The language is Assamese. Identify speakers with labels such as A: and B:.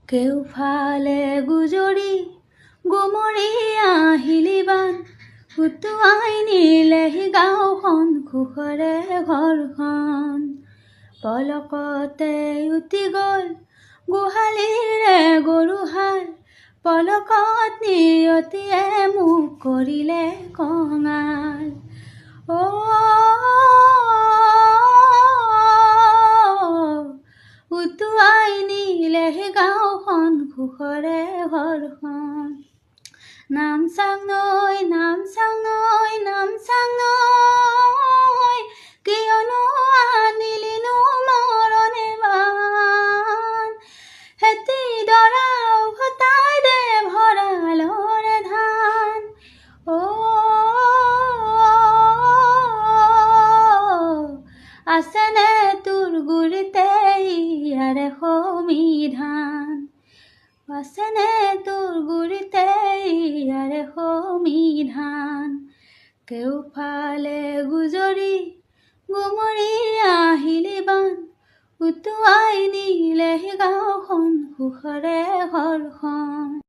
A: কেউফালে গুজৰি গুমৰি আহিলি বান উটুৱাই নিলেহি গাঁওখন সুখৰে ঘৰখন পলকতে উটি গ'ল গোহালিৰে গৰুহাল পলকত নিয়তিয়ে মোক কৰিলে কঙাল উটুৱাই নিলেহি গাঁওখন সুখৰে ঘৰখন নামচাং নৈ নামচাং নৈ নামচাং নৈ কিয়নো আনিলিনো মৰণে বান হেতি দৰা উভতাই দে ভঁৰালৰে ধান আছেনে তোৰ গুৰিতে ইয়াৰে সমিধান আছেনে তোৰ গুৰিতে ইয়াৰে সমিধান কেউফালে গুজৰি গুমৰি আহিলি বান উটুৱাই নিলেহি গাঁওখন সুখৰে ঘৰখন